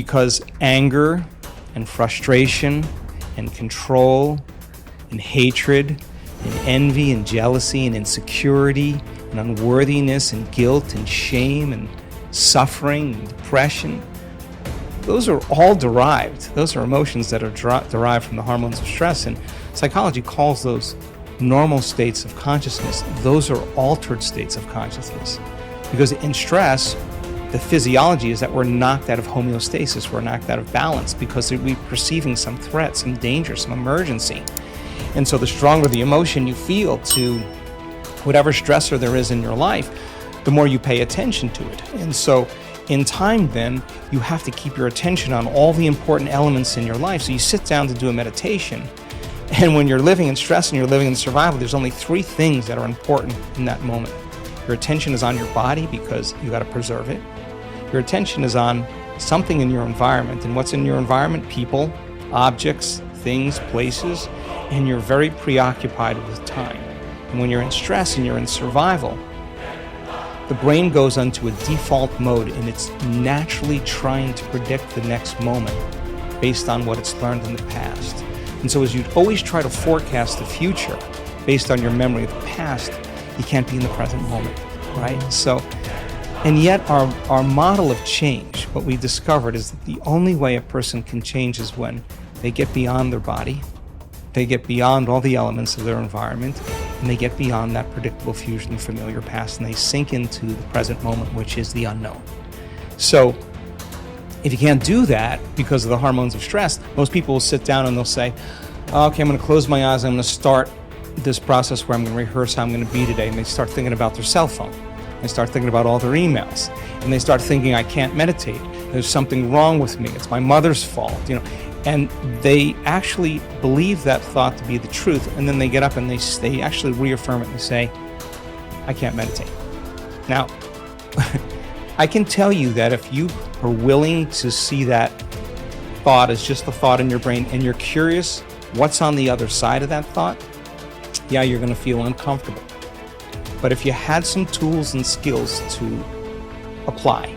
because anger and frustration and control and hatred and envy and jealousy and insecurity and unworthiness and guilt and shame and suffering and depression, those are all derived. Those are emotions that are derived from the hormones of stress, and psychology calls those normal states of consciousness. Those are altered states of consciousness. Because in stress, the physiology is that we're knocked out of homeostasis, we're knocked out of balance because we're perceiving some threat, some danger, some emergency. And so the stronger the emotion you feel to whatever stressor there is in your life, the more you pay attention to it. And so in time then, you have to keep your attention on all the important elements in your life. So you sit down to do a meditation, and when you're living in stress and you're living in survival, there's only 3 things that are important in that moment. Your attention is on your body because you got to preserve it. Your attention is on something in your environment, and what's in your environment? People, objects, things, places, and you're very preoccupied with time. And when you're in stress and you're in survival, the brain goes into a default mode, and it's naturally trying to predict the next moment based on what it's learned in the past. And so as you always try to forecast the future based on your memory of the past, you can't be in the present moment, right? So, and yet our model of change, what we discovered is that the only way a person can change is when they get beyond their body, they get beyond all the elements of their environment, and they get beyond that predictable future and familiar past, and they sink into the present moment, which is the unknown. So if you can't do that because of the hormones of stress, most people will sit down and they'll say, okay, I'm going to close my eyes, I'm going to start this process where I'm going to rehearse how I'm going to be today, and they start thinking about their cell phone. They start thinking about all their emails, and they start thinking, I can't meditate. There's something wrong with me. It's my mother's fault, And they actually believe that thought to be the truth, and then they get up and they actually reaffirm it and say, I can't meditate. Now, I can tell you that if you are willing to see that thought as just a thought in your brain, and you're curious what's on the other side of that thought, yeah, you're going to feel uncomfortable. But if you had some tools and skills to apply,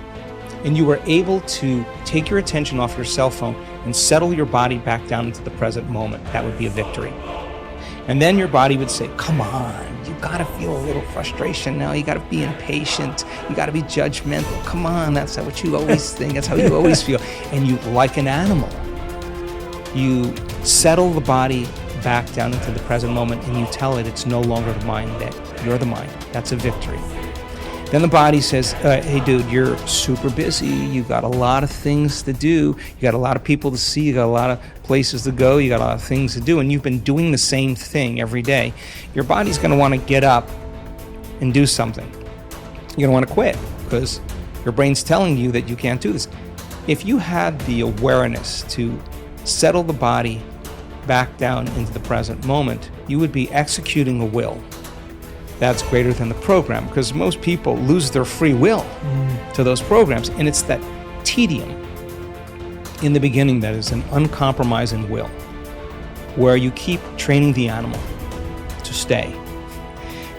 and you were able to take your attention off your cell phone and settle your body back down into the present moment, that would be a victory. And then your body would say, come on, you gotta feel a little frustration now, you gotta be impatient, you gotta be judgmental, come on, that's what you always think, that's how you always feel. And you, like an animal, you settle the body back down into the present moment, and you tell it it's no longer the mind, that you're the mind. That's a victory. Then the body says, hey dude, you're super busy, you got a lot of things to do, you got a lot of people to see, you got a lot of places to go, you got a lot of things to do, and you've been doing the same thing every day. Your body's going to want to get up and do something. You're going to want to quit because your brain's telling you that you can't do this. If you had the awareness to settle the body back down into the present moment, you would be executing a will that's greater than the program, because most people lose their free will to those programs, and it's that tedium in the beginning that is an uncompromising will, where you keep training the animal to stay,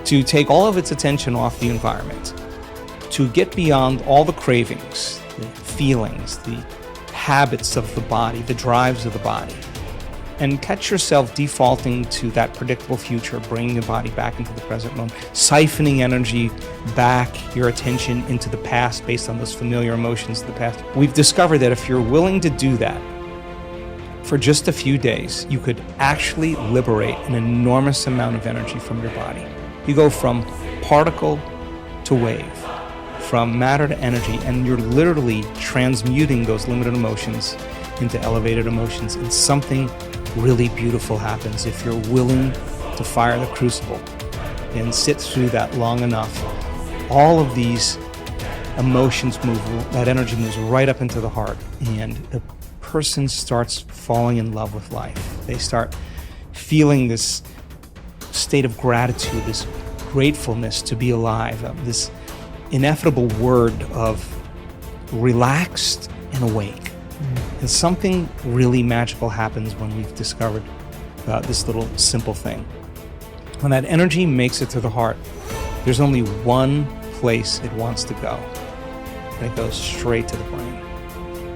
to take all of its attention off the environment, to get beyond all the cravings, the feelings, the habits of the body, the drives of the body, and catch yourself defaulting to that predictable future, bringing the body back into the present moment, siphoning energy back, your attention into the past based on those familiar emotions of the past. We've discovered that if you're willing to do that for just a few days, you could actually liberate an enormous amount of energy from your body. You go from particle to wave, from matter to energy, and you're literally transmuting those limited emotions into elevated emotions, and something really beautiful happens if you're willing to fire the crucible and sit through that long enough. All of these emotions move, that energy moves right up into the heart, and the person starts falling in love with life. They start feeling this state of gratitude, this gratefulness to be alive, this ineffable word of relaxed and awake. And something really magical happens when we've discovered this little simple thing. When that energy makes it to the heart, there's only one place it wants to go. And it goes straight to the brain.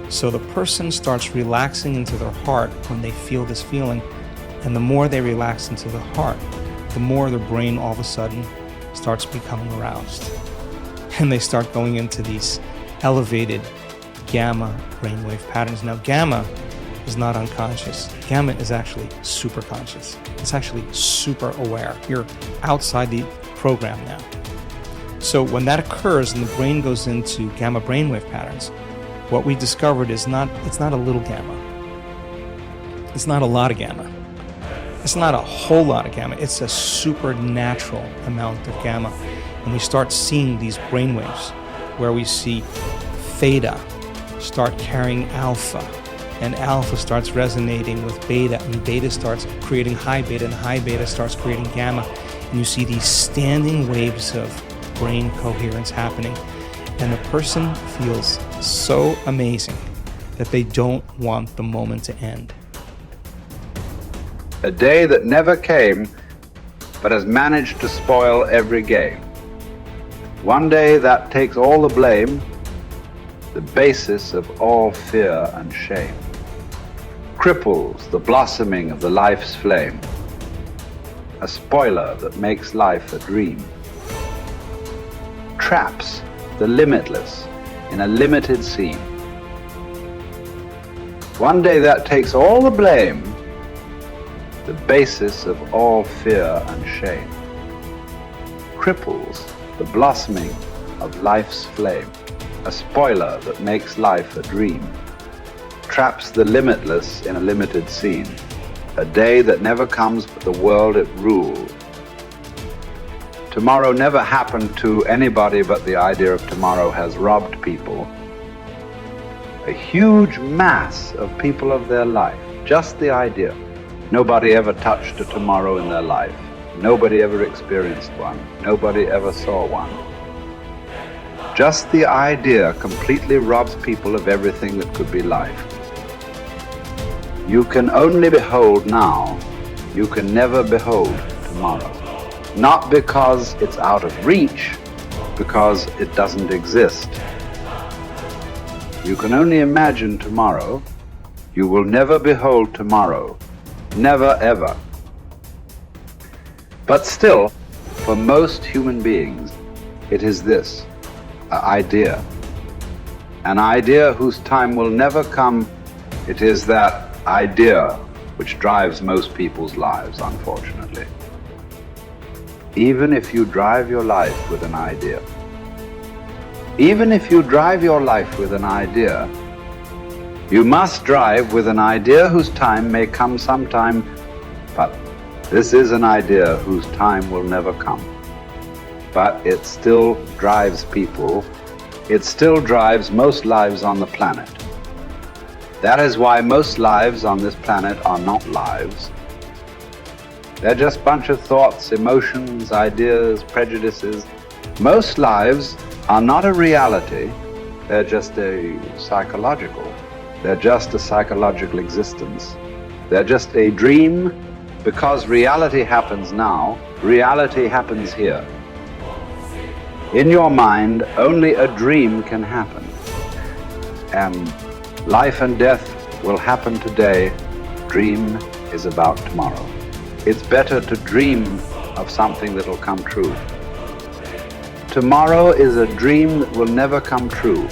So the person starts relaxing into their heart when they feel this feeling, and the more they relax into the heart, the more their brain all of a sudden starts becoming aroused. And they start going into these elevated gamma brainwave patterns. Now, gamma is not unconscious. Gamma is actually super conscious. It's actually super aware. You're outside the program now. So when that occurs and the brain goes into gamma brainwave patterns, what we discovered is it's not a little gamma. It's not a lot of gamma. It's not a whole lot of gamma. It's a supernatural amount of gamma. And we start seeing these brainwaves where we see theta start carrying alpha, and alpha starts resonating with beta, and beta starts creating high beta, and high beta starts creating gamma. And you see these standing waves of brain coherence happening. And the person feels so amazing that they don't want the moment to end. A day that never came, but has managed to spoil every game. One day that takes all the blame, the basis of all fear and shame. Cripples the blossoming of the life's flame. A spoiler that makes life a dream. Traps the limitless in a limited scene. One day that takes all the blame, the basis of all fear and shame. Cripples the blossoming of life's flame. A spoiler that makes life a dream. Traps the limitless in a limited scene. A day that never comes but the world it ruled. Tomorrow never happened to anybody, but the idea of tomorrow has robbed people. A huge mass of people of their life. Just the idea. Nobody ever touched a tomorrow in their life. Nobody ever experienced one. Nobody ever saw one. Just the idea completely robs people of everything that could be life. You can only behold now. You can never behold tomorrow. Not because it's out of reach, because it doesn't exist. You can only imagine tomorrow. You will never behold tomorrow. Never, ever. But still, for most human beings, it is this, an idea. An idea whose time will never come. It is that idea which drives most people's lives, unfortunately. Even if you drive your life with an idea, even if you drive your life with an idea, you must drive with an idea whose time may come sometime, but this is an idea whose time will never come. But it still drives people. It still drives most lives on the planet. That is why most lives on this planet are not lives. They're just a bunch of thoughts, emotions, ideas, prejudices. Most lives are not a reality. They're just a psychological. They're just a psychological existence. They're just a dream, because reality happens now. Reality happens here. In your mind, only a dream can happen. And life and death will happen today. Dream is about tomorrow. It's better to dream of something that will come true. Tomorrow is a dream that will never come true.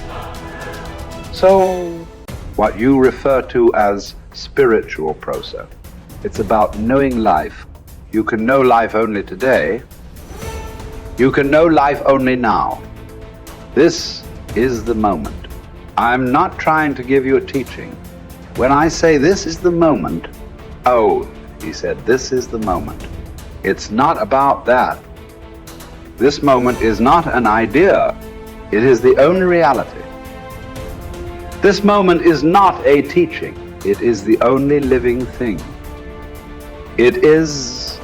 So, what you refer to as spiritual process, it's about knowing life. You can know life only today. You can know life only now. This is the moment. I'm not trying to give you a teaching. When I say this is the moment, oh, he said, this is the moment. It's not about that. This moment is not an idea. It is the only reality. This moment is not a teaching. It is the only living thing. It is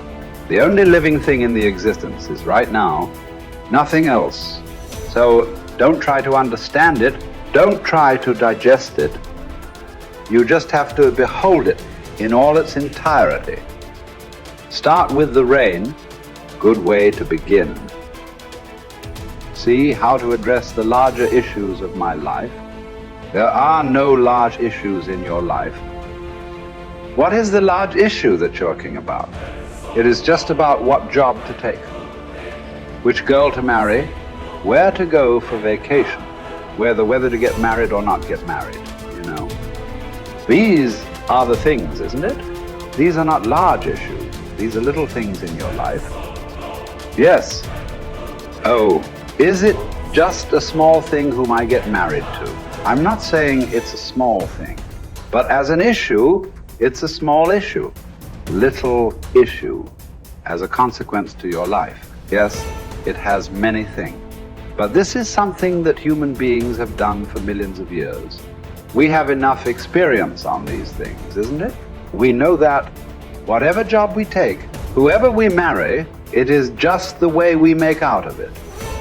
the only living thing in the existence is right now, nothing else. So don't try to understand it. Don't try to digest it. You just have to behold it in all its entirety. Start with the rain, good way to begin. See how to address the larger issues of my life. There are no large issues in your life. What is the large issue that you're talking about? It is just about what job to take, which girl to marry, where to go for vacation, whether to get married or not get married, you know. These are the things, isn't it? These are not large issues. These are little things in your life. Yes. Oh, is it just a small thing whom I get married to? I'm not saying it's a small thing, but as an issue, it's a small issue. Little issue as a consequence to your life. Yes, it has many things. But this is something that human beings have done for millions of years. We have enough experience on these things, isn't it? We know that whatever job we take, whoever we marry, it is just the way we make out of it.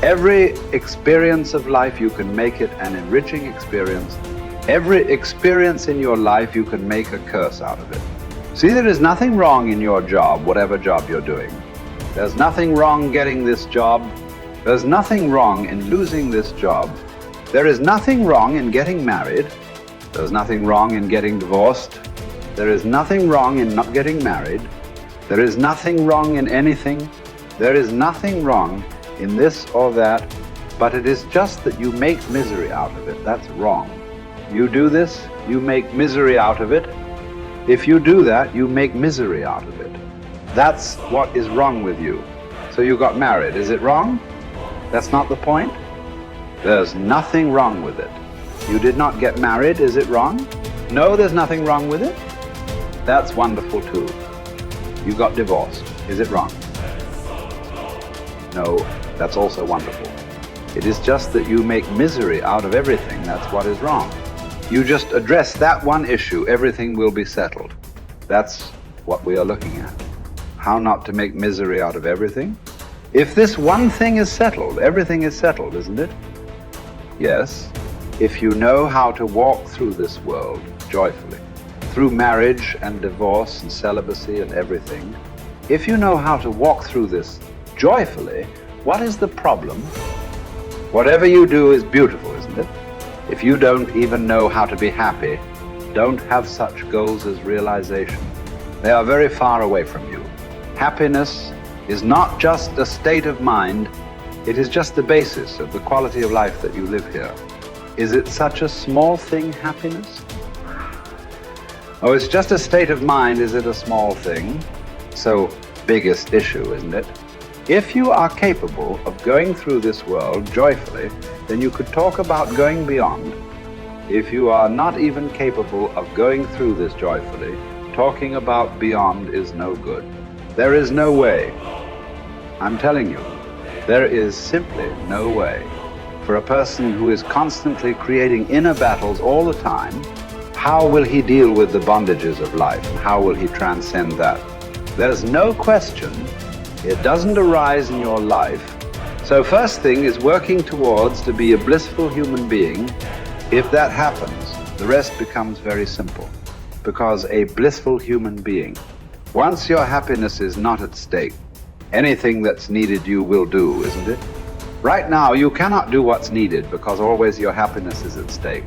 Every experience of life, you can make it an enriching experience. Every experience in your life, you can make a curse out of it. See, there is nothing wrong in your job, whatever job you're doing. There's nothing wrong getting this job. There's nothing wrong in losing this job. There is nothing wrong in getting married. There's nothing wrong in getting divorced. There is nothing wrong in not getting married. There is nothing wrong in anything. There is nothing wrong in this or that, but it is just that you make misery out of it. That's wrong. You do this, you make misery out of it. If you do that, you make misery out of it. That's what is wrong with you. So you got married. Is it wrong? That's not the point. There's nothing wrong with it. You did not get married. Is it wrong? No, there's nothing wrong with it. That's wonderful too. You got divorced. Is it wrong? No, that's also wonderful. It is just that you make misery out of everything. That's what is wrong. You just address that one issue, everything will be settled. That's what we are looking at. How not to make misery out of everything? If this one thing is settled, everything is settled, isn't it? Yes. If you know how to walk through this world joyfully, through marriage and divorce and celibacy and everything, if you know how to walk through this joyfully, what is the problem? Whatever you do is beautiful, isn't it? If you don't even know how to be happy, don't have such goals as realization. They are very far away from you. Happiness is not just a state of mind, it is just the basis of the quality of life that you live here. Is it such a small thing, happiness? Oh, it's just a state of mind, is it a small thing? So, biggest issue, isn't it? If you are capable of going through this world joyfully, then you could talk about going beyond. If you are not even capable of going through this joyfully, talking about beyond is no good. There is no way. I'm telling you, there is simply no way. For a person who is constantly creating inner battles all the time, how will he deal with the bondages of life? How will he transcend that? There's no question. It doesn't arise in your life. So first thing is working towards to be a blissful human being. If that happens, the rest becomes very simple. Because a blissful human being, once your happiness is not at stake, anything that's needed you will do, isn't it? Right now, you cannot do what's needed because always your happiness is at stake.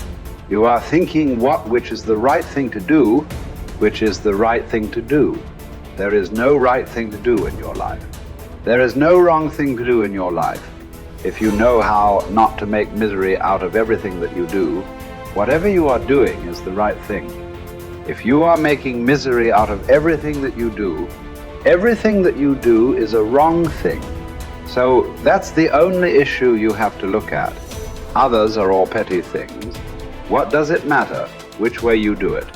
You are thinking which is the right thing to do, which is the right thing to do. There is no right thing to do in your life. There is no wrong thing to do in your life. If you know how not to make misery out of everything that you do, whatever you are doing is the right thing. If you are making misery out of everything that you do is a wrong thing. So that's the only issue you have to look at. Others are all petty things. What does it matter which way you do it?